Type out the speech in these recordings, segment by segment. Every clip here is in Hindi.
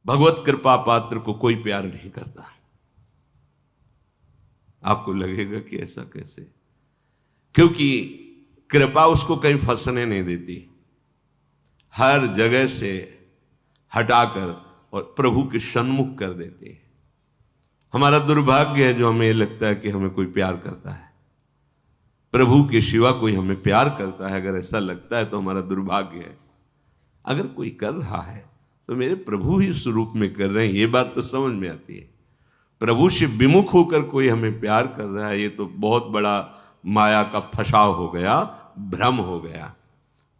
भगवत कृपा पात्र को कोई प्यार नहीं करता। आपको लगेगा कि ऐसा कैसे? क्योंकि कृपा उसको कहीं फंसने नहीं देती, हर जगह से हटाकर और प्रभु के सन्मुख कर देती है। हमारा दुर्भाग्य है जो हमें लगता है कि हमें कोई प्यार करता है, प्रभु के सिवा कोई हमें प्यार करता है। अगर ऐसा लगता है तो हमारा दुर्भाग्य है। अगर कोई कर रहा है तो मेरे प्रभु ही स्वरूप में कर रहे हैं, ये बात तो समझ में आती है। प्रभु से विमुख होकर कोई हमें प्यार कर रहा है, ये तो बहुत बड़ा माया का फसाव हो गया, भ्रम हो गया।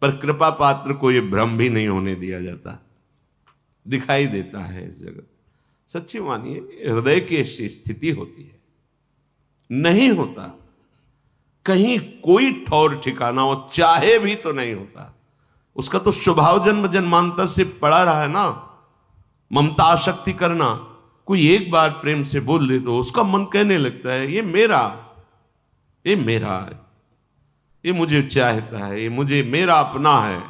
पर कृपा पात्र को ये भ्रम भी नहीं होने दिया जाता, दिखाई देता है इस जगत। सच्ची मानिए, हृदय की ऐसी स्थिति होती है, नहीं होता कहीं कोई ठौर ठिकाना हो, चाहे भी तो नहीं होता। उसका तो स्वभाव जन्म जन्मांतर से पड़ा रहा है ना, ममता आसक्ति करना। कोई एक बार प्रेम से बोल दे तो उसका मन कहने लगता है ये मेरा, ये मेरा है, ये मुझे चाहता है, ये मुझे मेरा अपना है।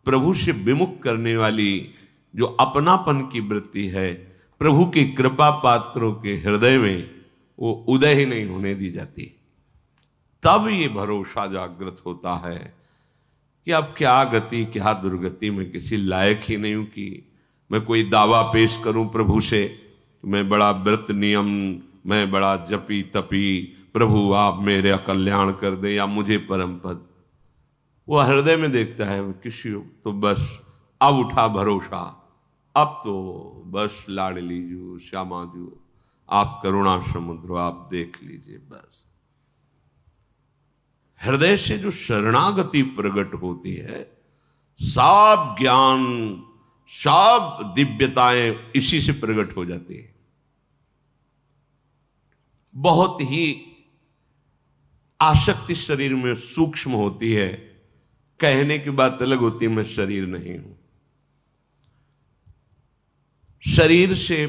प्रभु से विमुख करने वाली जो अपनापन की वृत्ति है, प्रभु की कृपा पात्रों के हृदय में वो उदय ही नहीं होने दी जाती। तब ये भरोसा जागृत होता है कि अब क्या गति क्या दुर्गति, में किसी लायक ही नहीं हूं कि मैं कोई दावा पेश करूं प्रभु से, मैं बड़ा व्रत नियम, मैं बड़ा जपी तपी, प्रभु आप मेरा कल्याण कर दे या मुझे परम पद। वो हृदय में देखता है किसी तो बस अब उठा भरोसा, अब तो बस लाडली जू श्यामा जू आप करुणा समुद्र आप देख लीजिए। बस हृदय से जो शरणागति प्रकट होती है, सब ज्ञान सब दिव्यताएं इसी से प्रकट हो जाती है। बहुत ही आसक्ति शरीर में सूक्ष्म होती है, कहने की बात अलग होती है, मैं शरीर नहीं हूं। शरीर से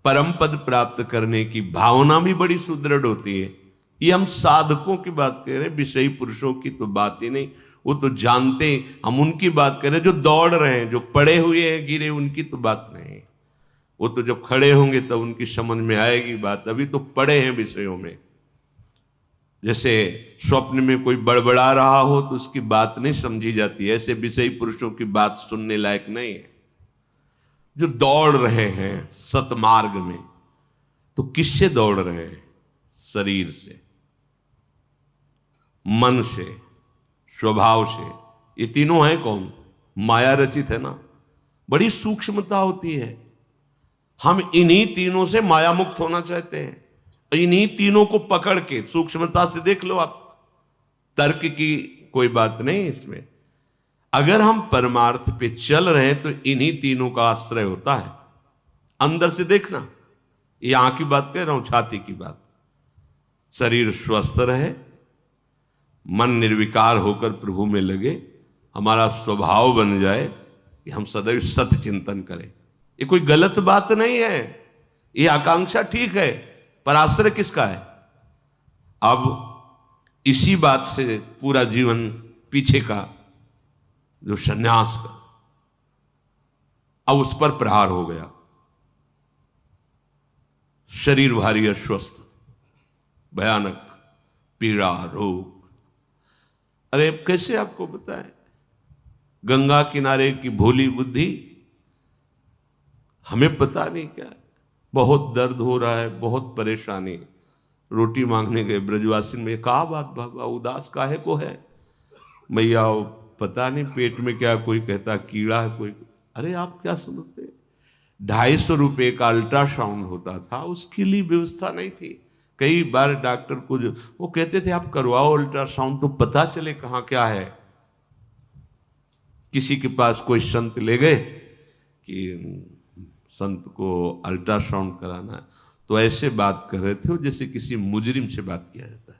परम पद प्राप्त करने की भावना भी बड़ी सुदृढ़ होती है। ये हम साधकों की बात कह रहे हैं, विषयी पुरुषों की तो बात ही नहीं, वो तो जानते, हम उनकी बात कर रहे हैं जो दौड़ रहे हैं, जो पड़े हुए हैं गिरे, उनकी तो बात नहीं। वो तो जब खड़े होंगे तब उनकी समझ में आएगी बात, अभी तो पड़े हैं विषयों में। जैसे स्वप्न में कोई बड़बड़ा रहा हो तो उसकी बात नहीं समझी जाती, ऐसे विषयी पुरुषों की बात सुनने लायक नहीं है। जो दौड़ रहे हैं सतमार्ग में, तो किससे दौड़ रहे हैं? शरीर से, मन से, स्वभाव से। ये तीनों हैं कौन? माया रचित है ना। बड़ी सूक्ष्मता होती है। हम इन्हीं तीनों से माया मुक्त होना चाहते हैं, इन्हीं तीनों को पकड़ के सूक्ष्मता से देख लो आप। तर्क की कोई बात नहीं इसमें। अगर हम परमार्थ पे चल रहे हैं तो इन्हीं तीनों का आश्रय होता है। अंदर से देखना, ये आंख की बात कह रहा हूं, छाती की बात। शरीर स्वस्थ रहे, मन निर्विकार होकर प्रभु में लगे, हमारा स्वभाव बन जाए कि हम सदैव सत्य चिंतन करें। ये कोई गलत बात नहीं है, ये आकांक्षा ठीक है, पर आश्रय किसका है? अब इसी बात से पूरा जीवन पीछे का जो संन्यास का, अब उस पर प्रहार हो गया। शरीर भारी अस्वस्थ, भयानक पीड़ा, रोग। अरे कैसे आपको बताएं? गंगा किनारे की भोली बुद्धि, हमें पता नहीं क्या है, बहुत दर्द हो रहा है, बहुत परेशानी। रोटी मांगने गए ब्रजवासी में, कहा बात बाबा उदास काहे को है? भैया पता नहीं पेट में क्या, कोई कहता कीड़ा है, कोई। अरे आप क्या समझते, 250 रुपये का अल्ट्रासाउंड होता था, उसके लिए व्यवस्था नहीं थी। कई बार डॉक्टर को जो वो कहते थे आप करवाओ अल्ट्रासाउंड तो पता चले कहाँ क्या है। किसी के पास कोई संत ले गए कि संत को अल्ट्रासाउंड कराना है, तो ऐसे बात कर रहे थे जैसे किसी मुजरिम से बात किया जाता है।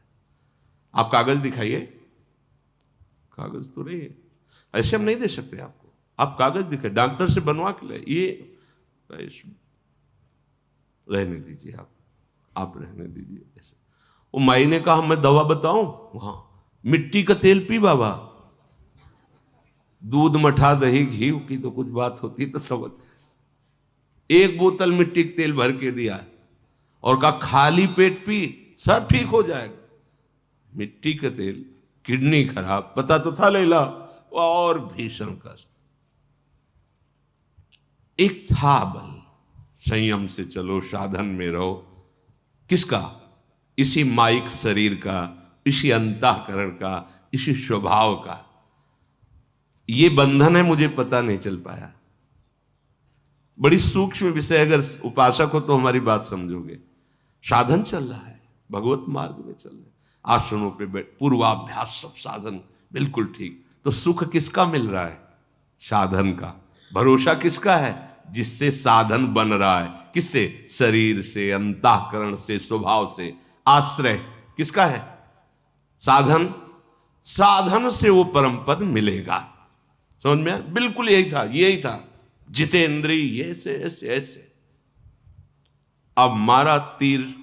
आप कागज दिखाइए, कागज तो नहीं है, ऐसे हम नहीं दे सकते आपको, आप कागज दिखाइए, डॉक्टर से बनवा के ले। ये रहने दीजिए, आप रहने दीजिए ऐसे। वो माई ने कहा मैं दवा बताऊं? वहां मिट्टी का तेल पी बाबा, दूध मठा दही घी की तो कुछ बात होती तो समझ। एक बोतल मिट्टी का तेल भर के दिया और कहा खाली पेट पी, सब ठीक हो जाएगा। मिट्टी का तेल, किडनी खराब, पता तो था लैला, और भीषण कष्ट। एक था बल, संयम से चलो, साधन में रहो। किसका? इसी माइक शरीर का, इसी अंतःकरण का, इसी स्वभाव का। ये बंधन है, मुझे पता नहीं चल पाया। बड़ी सूक्ष्म विषय, अगर उपासक हो तो हमारी बात समझोगे। साधन चल रहा है, भगवत मार्ग में चल रहे हैं, आसनों पे बैठ, पूर्वाभ्यास, सब साधन बिल्कुल ठीक। तो सुख किसका मिल रहा है? साधन का। भरोसा किसका है? जिससे साधन बन रहा है। किससे? शरीर से, अंतःकरण से, स्वभाव से। आश्रय किसका है? साधन। साधन से वो परम पद मिलेगा। समझ में आया? बिल्कुल यही था, यही था। जितेंद्रिय ऐसे ऐसे ऐसे। अब मारा तीर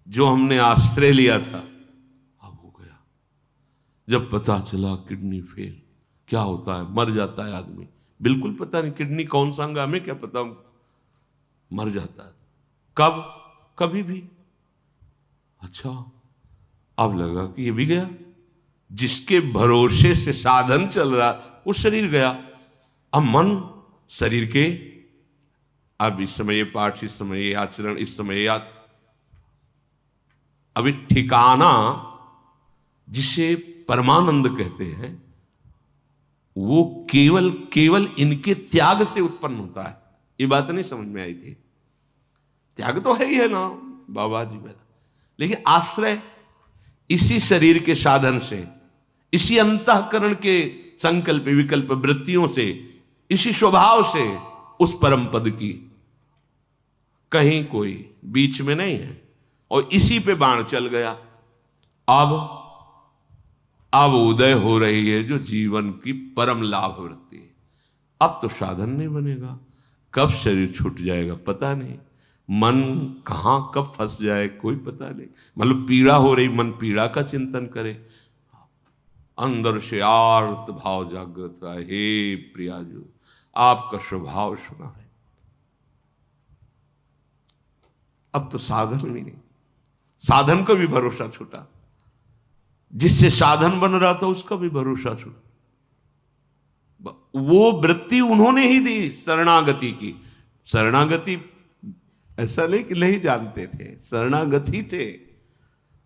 जो हमने आश्रय लिया था, अब हो गया। जब पता चला किडनी फेल, क्या होता है? मर जाता है आदमी। बिल्कुल पता नहीं किडनी कौन सा अंग, हमें क्या पता, मर जाता है। कब? कभी भी। अच्छा, अब लगा कि ये भी गया। जिसके भरोसे से साधन चल रहा, वो शरीर गया। अब मन शरीर के, अब इस समय ये पाठ, इस समय ये आचरण, इस समय ये अभी ठिकाना जिसे परमानंद कहते हैं, वो केवल केवल इनके त्याग से उत्पन्न होता है। ये बात नहीं समझ में आई थी? त्याग तो है ही है ना बाबा जी मेरा, लेकिन आश्रय इसी शरीर के साधन से, इसी अंतःकरण के संकल्प विकल्प वृत्तियों से, इसी स्वभाव से उस परम पद की, कहीं कोई बीच में नहीं है। और इसी पे बाण चल गया। अब उदय हो रही है जो जीवन की परम लाभ वृत्ति। अब तो साधन नहीं बनेगा। कब शरीर छूट जाएगा पता नहीं, मन कहां कब फंस जाए कोई पता नहीं। मतलब पीड़ा हो रही, मन पीड़ा का चिंतन करे, अंदर से आर्त भाव जागृत है, हे प्रियाजू आपका स्वभाव सुना है। अब तो साधन भी नहीं, साधन का भी भरोसा छूटा। जिससे साधन बन रहा था उसका भी भरोसा छूटा। वो वृत्ति उन्होंने ही दी शरणागति की। शरणागति ऐसा नहीं कि नहीं जानते थे, शरणागति थे,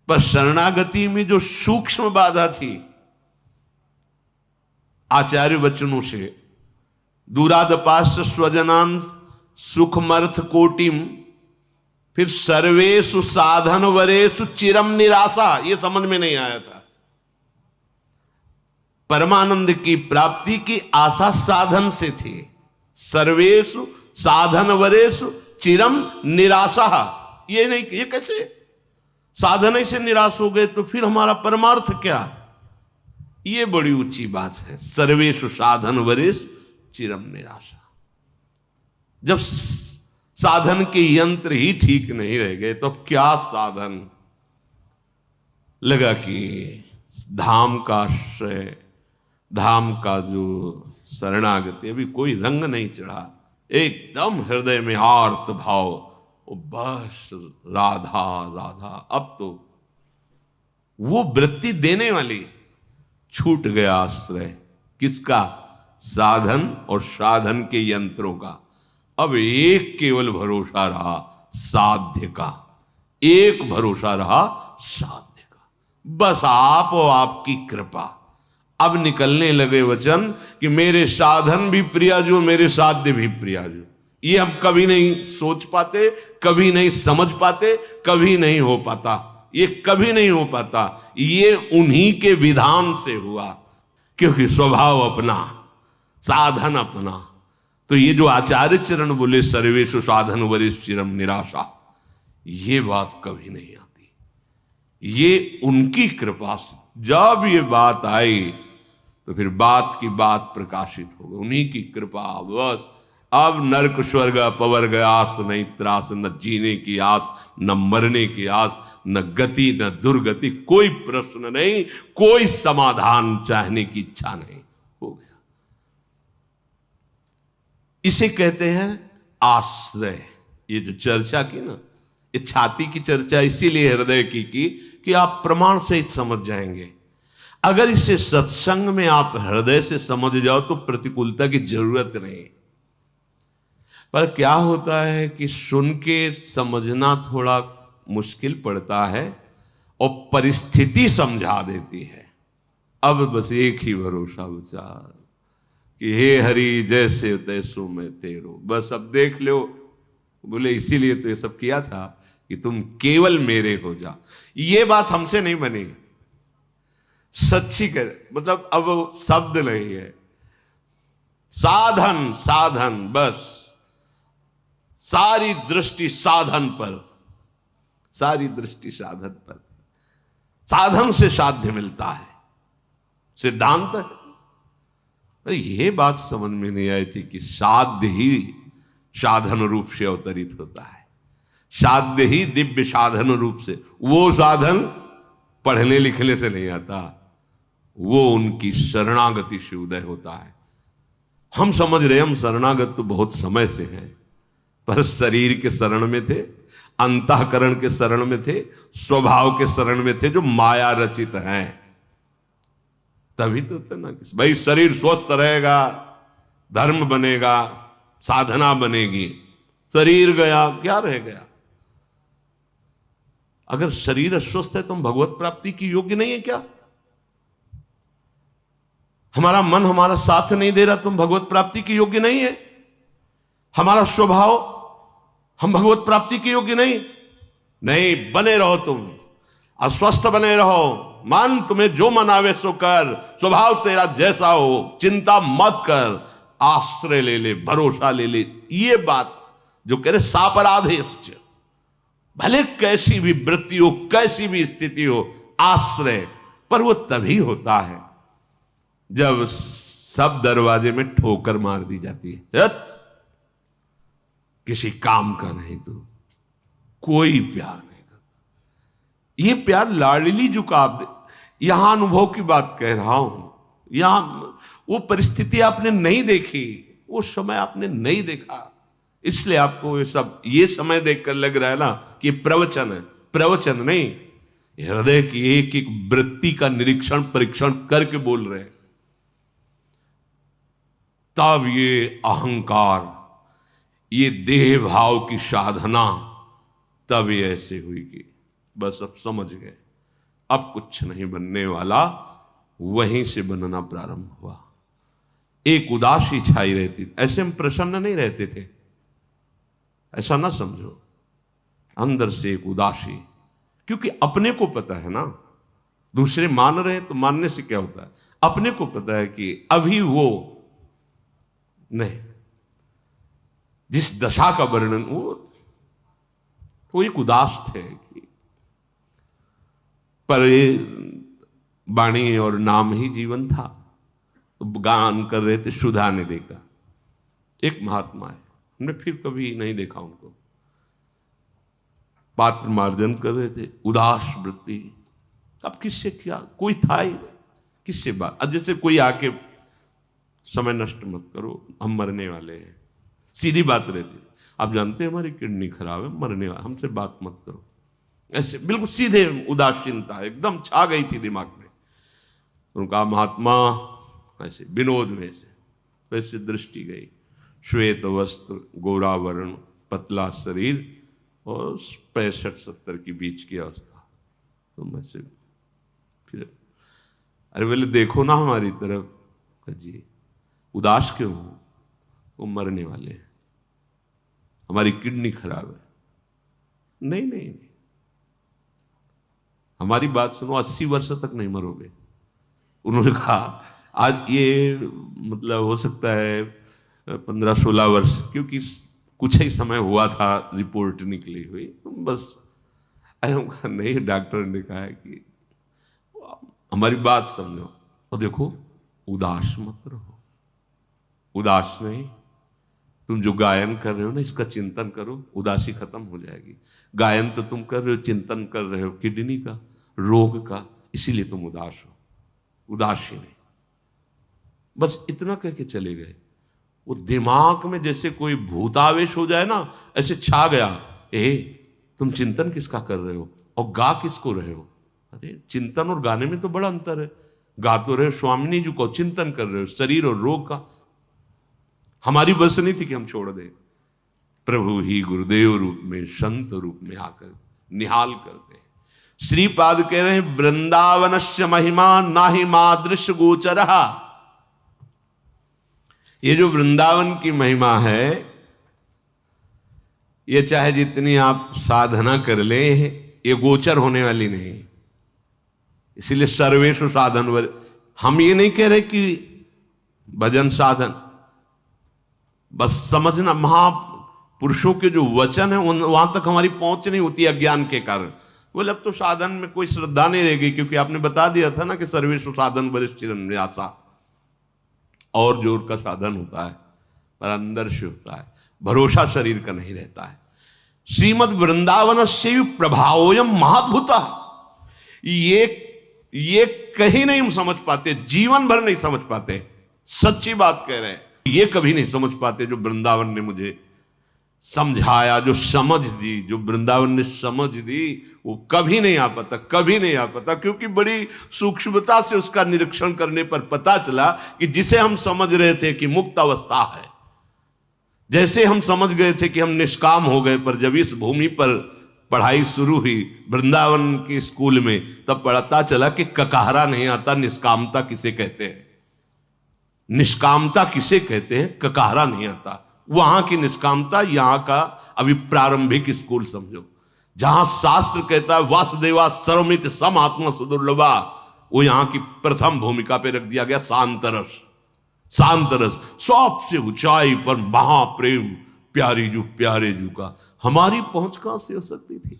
पर शरणागति में जो सूक्ष्म बाधा थी, आचार्य वचनों से, दूरादपाश्च स्वजनान सुखमर्थ कोटिम, फिर सर्वेषु साधन वरेषु चिरम निराशा, ये समझ में नहीं आया था। परमानंद की प्राप्ति की आशा साधन से थी। सर्वेषु साधन वरेषु चिरम निराशा, ये नहीं, ये कैसे? साधन से निराश हो गए तो फिर हमारा परमार्थ क्या? ये बड़ी ऊंची बात है। सर्वेषु साधन वरेषु चिरम निराशा। जब साधन के यंत्र ही ठीक नहीं रह गए तो क्या साधन? लगा कि धाम का आश्रय, धाम का जो शरणागति, अभी कोई रंग नहीं चढ़ा, एकदम हृदय में आर्त भाव, वो बस राधा राधा। अब तो वो वृत्ति देने वाली छूट गया आश्रय। किसका? साधन और साधन के यंत्रों का। अब एक केवल भरोसा रहा साध्य का, एक भरोसा रहा साध्य का। बस आप और आपकी कृपा। अब निकलने लगे वचन कि मेरे साधन भी प्रियाजू, मेरे साध्य भी प्रियाजू। ये हम कभी नहीं सोच पाते, कभी नहीं समझ पाते, कभी नहीं हो पाता। ये कभी नहीं हो पाता। ये उन्हीं के विधान से हुआ, क्योंकि स्वभाव अपना, साधन अपना। तो ये जो आचार्य चरण बोले सर्वेषु साधन वरेषु चिरम निराशा, ये बात कभी नहीं आती। ये उनकी कृपा से जब ये बात आई तो फिर बात की बात प्रकाशित हो गई। उन्हीं की कृपा। बस अब नरक स्वर्ग अपवर्ग आस नहीं त्रास, न जीने की आस, न मरने की आस, न गति न दुर्गति, कोई प्रश्न नहीं, कोई समाधान चाहने की इच्छा नहीं। हो गया। इसे कहते हैं आश्रय। ये जो चर्चा की ना, ये छाती की चर्चा इसीलिए हृदय की कि आप प्रमाण सहित समझ जाएंगे। अगर इसे सत्संग में आप हृदय से समझ जाओ तो प्रतिकूलता की जरूरत नहीं। पर क्या होता है कि सुन के समझना थोड़ा मुश्किल पड़ता है और परिस्थिति समझा देती है। अब बस एक ही भरोसा बचा कि हे हरि जैसे तैसो मैं तेरो, बस अब देख लो। बोले इसीलिए तो ये सब किया था कि तुम केवल मेरे हो जा। ये बात हमसे नहीं बनी, सच्ची कर, मतलब अब शब्द नहीं है, साधन साधन, बस सारी दृष्टि साधन पर, सारी दृष्टि साधन पर। साधन से साध्य मिलता है, सिद्धांत है। अरे ये बात समझ में नहीं आई थी कि साध्य ही साधन रूप से अवतरित होता है, साध्य ही दिव्य साधन रूप से। वो साधन पढ़ने लिखने से नहीं आता, वो उनकी शरणागति से उदय होता है। हम समझ रहे हम शरणागत तो बहुत समय से हैं, पर शरीर के शरण में थे, अंतःकरण के शरण में थे, स्वभाव के शरण में थे, जो माया रचित हैं। तभी तो ना कि भाई शरीर स्वस्थ रहेगा, धर्म बनेगा, साधना बनेगी। शरीर गया, क्या रह गया? अगर शरीर अस्वस्थ है तो हम भगवत प्राप्ति की योग्य नहीं है क्या? हमारा मन हमारा साथ नहीं दे रहा तो हम भगवत प्राप्ति की योग्य नहीं है? हमारा स्वभाव, हम भगवत प्राप्ति के योग्य नहीं। बने रहो, तुम अस्वस्थ बने रहो, मन तुम्हें जो मनावे सो कर, स्वभाव तेरा जैसा हो, चिंता मत कर, आश्रय ले ले, भरोसा ले ले। ये बात जो कह रहे सापराधेश्च, भले कैसी भी वृत्ति हो, कैसी भी स्थिति हो, आश्रय। पर वो तभी होता है जब सब दरवाजे में ठोकर मार दी जाती है। किसी काम का नहीं तो कोई प्यार नहीं करता। ये प्यार लाडली जो का यहां अनुभव की बात कह रहा हूं, यहां वो परिस्थिति आपने नहीं देखी, वो समय आपने नहीं देखा, इसलिए आपको ये समय देखकर लग रहा है ना कि प्रवचन है। प्रवचन नहीं, हृदय की एक एक वृत्ति का निरीक्षण परीक्षण करके बोल रहे हैं। तब ये अहंकार, ये देह भाव की साधना तब ये ऐसे हुई कि बस अब समझ गए अब कुछ नहीं बनने वाला। वहीं से बनना प्रारंभ हुआ। एक उदासी छाई रहती, ऐसे हम प्रसन्न नहीं रहते थे, ऐसा ना समझो। अंदर से एक उदासी, क्योंकि अपने को पता है ना, दूसरे मान रहे तो मानने से क्या होता है, अपने को पता है कि अभी वो नहीं, जिस दशा का वर्णन, वो एक उदास थे कि पर ये वाणी और नाम ही जीवन था। तो गान कर रहे थे सुधा ने देखा, एक महात्मा है, हमने फिर कभी नहीं देखा उनको, पात्र मार्जन कर रहे थे, उदास वृत्ति। अब किससे क्या, कोई था ही किससे बात। अब जैसे कोई आके समय नष्ट मत करो, हम मरने वाले हैं, सीधी बात रहती। आप जानते हैं हमारी किडनी खराब है, मरने वाले, हमसे बात मत करो, ऐसे बिल्कुल सीधे उदासीनता एकदम छा गई थी दिमाग में। उनका महात्मा ऐसे विनोद में से वैसे दृष्टि गई, श्वेत वस्त्र, गोरा वर्ण, पतला शरीर और 65-70 के बीच की अवस्था। तो मैं से फिर अरे बोले देखो ना हमारी तरफ। जी उदास क्यों हो? वो मरने वाले हैं, हमारी किडनी खराब है। नहीं नहीं नहीं, हमारी बात सुनो, 80 वर्ष तक नहीं मरोगे। उन्होंने कहा आज ये मतलब हो सकता है 15-16 वर्ष, क्योंकि कुछ ही समय हुआ था रिपोर्ट निकली हुई, तुम बस। अरे कहा नहीं, डॉक्टर ने कहा है कि हमारी बात समझो और देखो, उदास मत रहो। उदास नहीं, तुम जो गायन कर रहे हो ना, इसका चिंतन करो, उदासी खत्म हो जाएगी। गायन तो तुम कर रहे हो, चिंतन कर रहे हो किडनी का रोग का, इसीलिए तुम उदास हो, उदासी नहीं। बस इतना कह के चले गए। वो दिमाग में जैसे कोई भूतावेश हो जाए ना, ऐसे छा गया। तुम चिंतन किसका कर रहे हो और गा किसको रहे हो? अरे चिंतन और गाने में तो बड़ा अंतर है। गा तो रहे हो स्वामिनी जी को, चिंतन कर रहे हो शरीर और रोग का। हमारी बस नहीं थी कि हम छोड़ दें। प्रभु ही गुरुदेव रूप में, संत रूप में आकर निहाल करते हैं। श्रीपाद कह रहे हैं वृंदावनस्य महिमा नाहि मादृश्य गोचरहा। ये जो वृंदावन की महिमा है, ये चाहे जितनी आप साधना कर ले, ये गोचर होने वाली नहीं। इसीलिए सर्वेषु साधन, हम ये नहीं कह रहे कि भजन साधन, बस समझना महापुरुषों के जो वचन है वहां तक हमारी पहुंच नहीं होती अज्ञान के कारण। बोले अब तो साधन में कोई श्रद्धा नहीं रहेगी, क्योंकि आपने बता दिया था ना कि सर्वेषु साधन वरिष्ठिरन्यासा, और जोर का साधन होता है पर अंदर से होता है, भरोसा शरीर का नहीं रहता है। श्रीमद वृंदावन से प्रभावोयम महाद्भुता, ये कहीं नहीं हम समझ पाते, जीवन भर नहीं समझ पाते। सच्ची बात कह रहे हैं, ये कभी नहीं समझ पाते जो वृंदावन ने मुझे समझाया, जो समझ दी, जो वृंदावन ने समझ दी, वो कभी नहीं आ पाता, कभी नहीं आ पाता। क्योंकि बड़ी सूक्ष्मता से उसका निरीक्षण करने पर पता चला कि जिसे हम समझ रहे थे कि मुक्त अवस्था है, जैसे हम समझ गए थे कि हम निष्काम हो गए, पर जब इस भूमि पर पढ़ाई शुरू हुई वृंदावन के स्कूल में, तब पता चला कि ककाहरा नहीं आता, निष्कामता किसे कहते हैं, निष्कामता किसे कहते हैं, ककाहरा नहीं आता। वहां की निष्कामता, यहां का अभी प्रारंभिक स्कूल समझो, जहां शास्त्र कहता है वासुदेवा सर्वमित सम आत्मा सुदुर्लभा, वो यहां की प्रथम भूमिका पे रख दिया गया शांतरस। शांतरस सबसे ऊंचाई पर महाप्रेम, प्यारे जू का। हमारी पहुंच कहां से हो सकती थी?